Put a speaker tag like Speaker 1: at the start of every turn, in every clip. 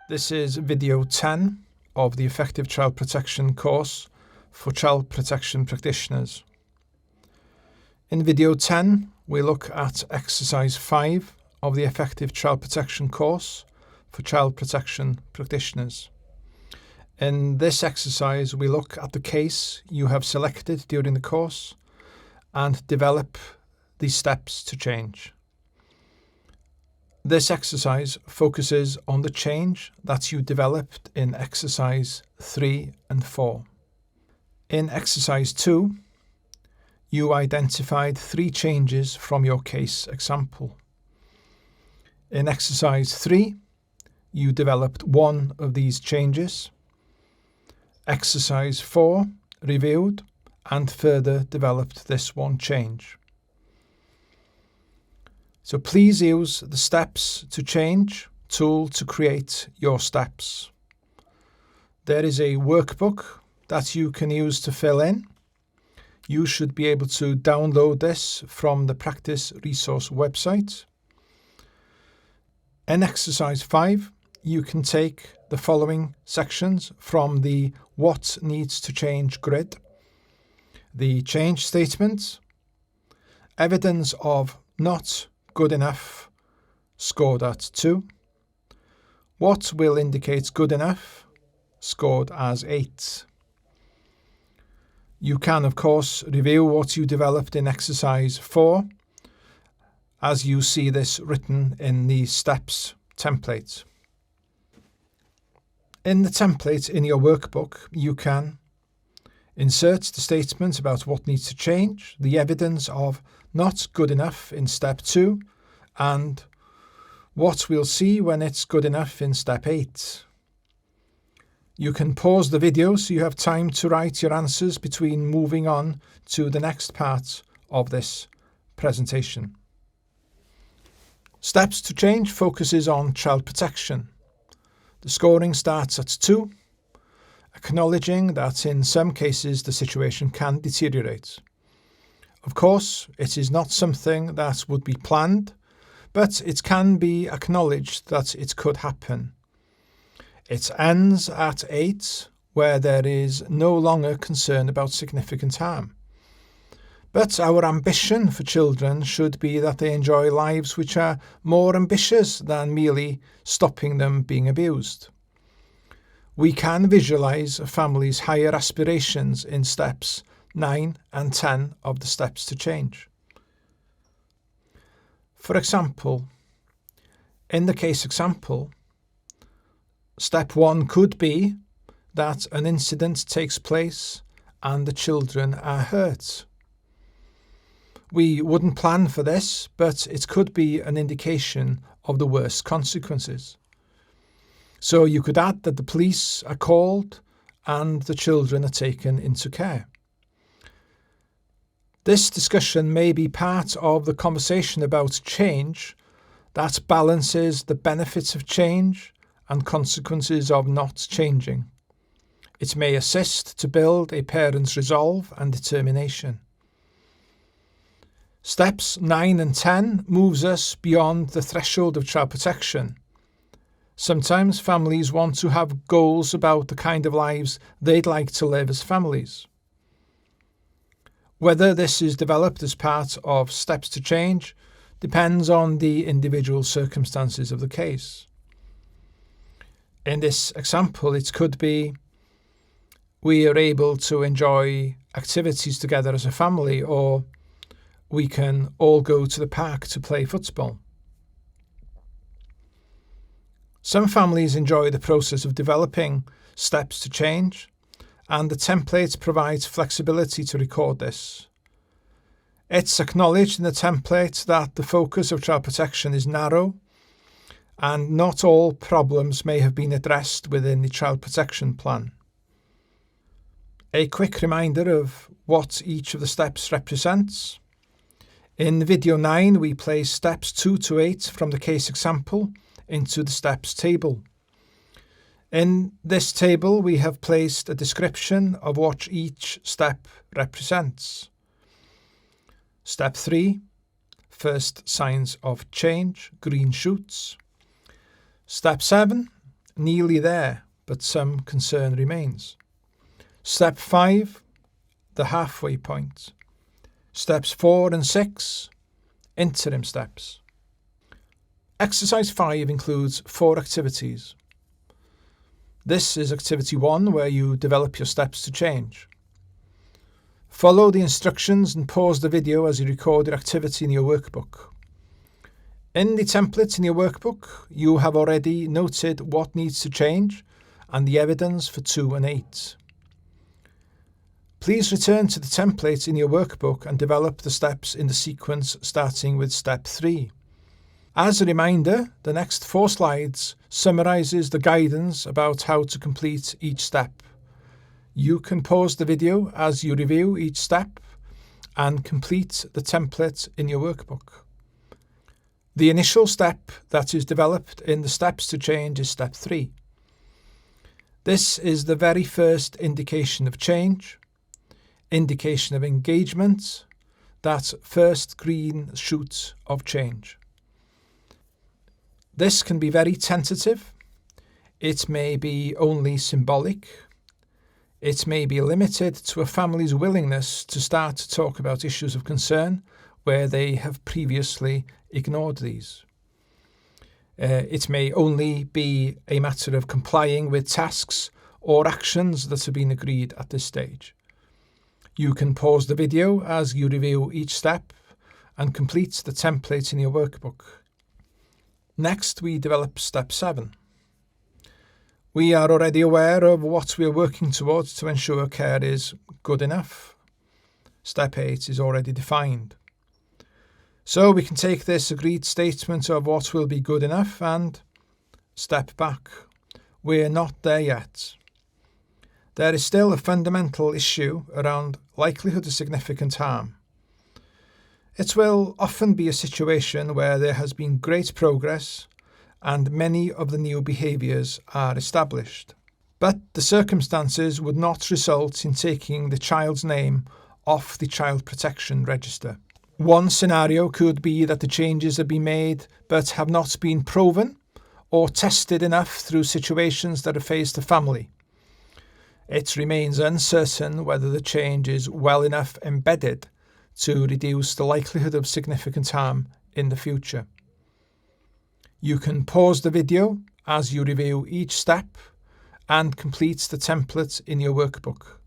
Speaker 1: This is video 10 of the Effective Child Protection course for child protection practitioners. In video 10, we look at exercise 5 of the Effective Child Protection course for child protection practitioners. In this exercise, we look at the case you have selected during the course and develop the steps to change. This exercise focuses on the change that you developed in exercise 3 and 4. In exercise 2, you identified 3 changes from your case example. In exercise 3, you developed 1 of these changes. Exercise 4 reviewed and further developed this 1 change. So please use the Steps to Change tool to create your steps. There is a workbook that you can use to fill in. You should be able to download this from the practice resource website. In exercise 5, you can take the following sections from the What Needs to Change grid: the change statement, evidence of not good enough, scored at 2. What will indicate good enough, scored as 8. You can, of course, review what you developed in exercise 4 as you see this written in the steps template. In the template in your workbook, you can insert the statement about what needs to change, the evidence of not good enough in step 2, and what we'll see when it's good enough in step 8. You can pause the video so you have time to write your answers between moving on to the next part of this presentation. Steps to Change focuses on child protection. The scoring starts at 2, acknowledging that in some cases the situation can deteriorate. Of course, it is not something that would be planned, but it can be acknowledged that it could happen. It ends at 8, where there is no longer concern about significant harm. But our ambition for children should be that they enjoy lives which are more ambitious than merely stopping them being abused. We can visualize a family's higher aspirations in steps 9 and 10 of the Steps to Change. For example, in the case example, step 1 could be that an incident takes place and the children are hurt. We wouldn't plan for this, but it could be an indication of the worst consequences. So you could add that the police are called and the children are taken into care. This discussion may be part of the conversation about change that balances the benefits of change and consequences of not changing. It may assist to build a parent's resolve and determination. Steps 9 and 10 moves us beyond the threshold of child protection. Sometimes families want to have goals about the kind of lives they'd like to live as families. Whether this is developed as part of Steps to Change depends on the individual circumstances of the case. In this example, it could be we are able to enjoy activities together as a family, or we can all go to the park to play football. Some families enjoy the process of developing Steps to Change, and the template provides flexibility to record this. It's acknowledged in the template that the focus of child protection is narrow, and not all problems may have been addressed within the child protection plan. A quick reminder of what each of the steps represents. In video 9, we place steps 2 to 8 from the case example into the steps table. In this table, we have placed a description of what each step represents. Step 3, first signs of change, green shoots. Step 7, nearly there, but some concern remains. Step 5, the halfway point. Steps 4 and 6, interim steps. Exercise 5 includes 4 activities. This is activity 1, where you develop your steps to change. Follow the instructions and pause the video as you record your activity in your workbook. In the template in your workbook, you have already noted what needs to change and the evidence for 2 and 8. Please return to the template in your workbook and develop the steps in the sequence starting with step 3. As a reminder, the next 4 slides summarises the guidance about how to complete each step. You can pause the video as you review each step and complete the template in your workbook. The initial step that is developed in the steps to change is step 3. This is the very first indication of change, indication of engagement, that first green shoot of change. This can be very tentative. It may be only symbolic. It may be limited to a family's willingness to start to talk about issues of concern where they have previously ignored these. It may only be a matter of complying with tasks or actions that have been agreed at this stage. You can pause the video as you review each step and complete the template in your workbook. Next, we develop step 7. We are already aware of what we are working towards to ensure care is good enough. Step 8 is already defined. So we can take this agreed statement of what will be good enough and step back. We're not there yet. There is still a fundamental issue around likelihood of significant harm. It will often be a situation where there has been great progress and many of the new behaviours are established. But the circumstances would not result in taking the child's name off the child protection register. One scenario could be that the changes have been made but have not been proven or tested enough through situations that have faced the family. It remains uncertain whether the change is well enough embedded to reduce the likelihood of significant harm in the future. You can pause the video as you review each step and complete the template in your workbook.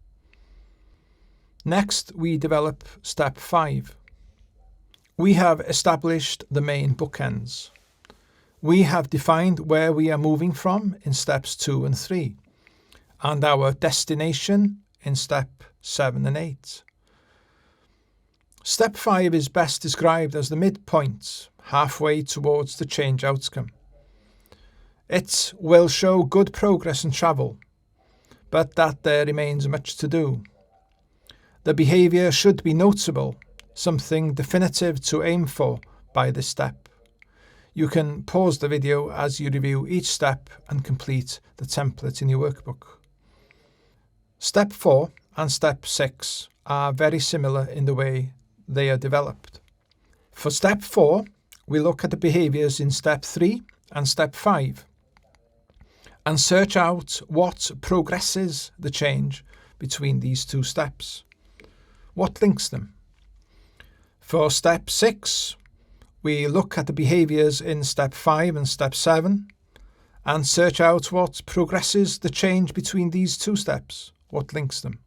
Speaker 1: Next, we develop step 5. We have established the main bookends. We have defined where we are moving from in steps 2 and 3, and our destination in step 7 and 8. Step 5 is best described as the midpoint, halfway towards the change outcome. It will show good progress and travel, but that there remains much to do. The behaviour should be notable, something definitive to aim for by this step. You can pause the video as you review each step and complete the template in your workbook. Step 4 and step 6 are very similar in the way they are developed. For step 4, we look at the behaviours in step 3 and step 5 and search out what progresses the change between these 2 steps. What links them? For step 6, we look at the behaviours in step 5 and step 7 and search out what progresses the change between these 2 steps. What links them?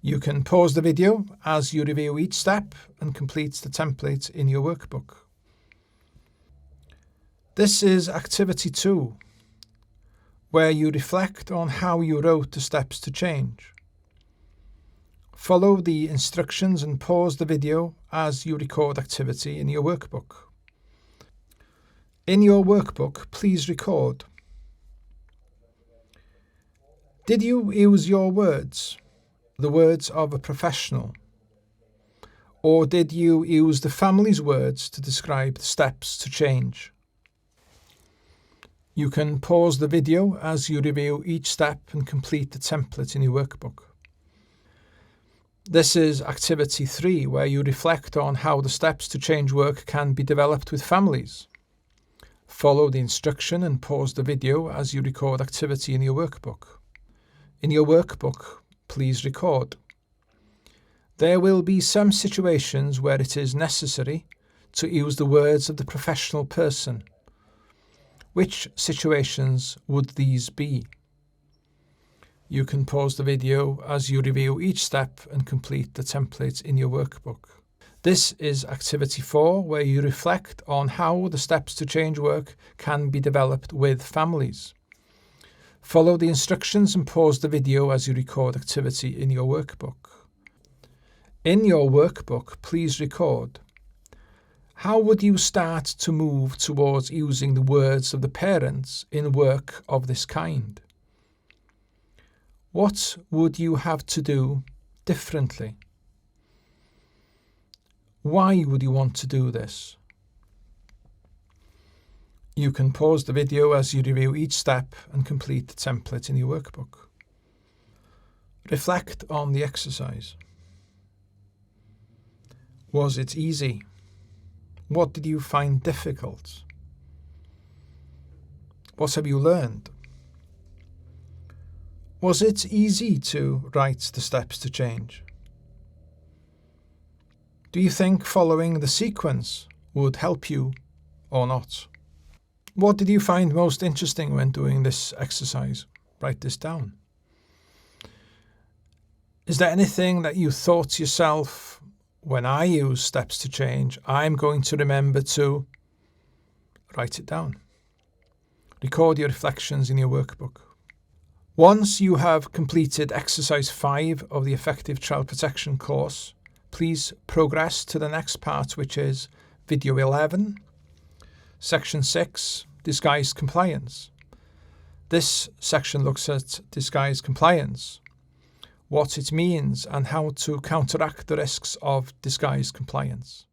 Speaker 1: You can pause the video as you review each step and complete the template in your workbook. This is activity 2, where you reflect on how you wrote the steps to change. Follow the instructions and pause the video as you record activity in your workbook. In your workbook, please record. Did you use your words, the words of a professional? Or did you use the family's words to describe the steps to change? You can pause the video as you review each step and complete the template in your workbook. This is activity 3, where you reflect on how the steps to change work can be developed with families. Follow the instruction and pause the video as you record activity in your workbook. In your workbook, please record. There will be some situations where it is necessary to use the words of the professional person. Which situations would these be? You can pause the video as you review each step and complete the template in your workbook. This is activity 4, where you reflect on how the steps to change work can be developed with families. Follow the instructions and pause the video as you record activity in your workbook. In your workbook, please record. How would you start to move towards using the words of the parents in work of this kind? What would you have to do differently? Why would you want to do this? You can pause the video as you review each step and complete the template in your workbook. Reflect on the exercise. Was it easy? What did you find difficult? What have you learned? Was it easy to write the steps to change? Do you think following the sequence would help you or not? What did you find most interesting when doing this exercise? Write this down. Is there anything that you thought to yourself, when I use steps to change, I'm going to remember to? Write it down. Record your reflections in your workbook. Once you have completed exercise 5 of the Effective Child Protection course, please progress to the next part, which is video 11, section 6, disguised compliance. This section looks at disguised compliance, what it means and how to counteract the risks of disguised compliance.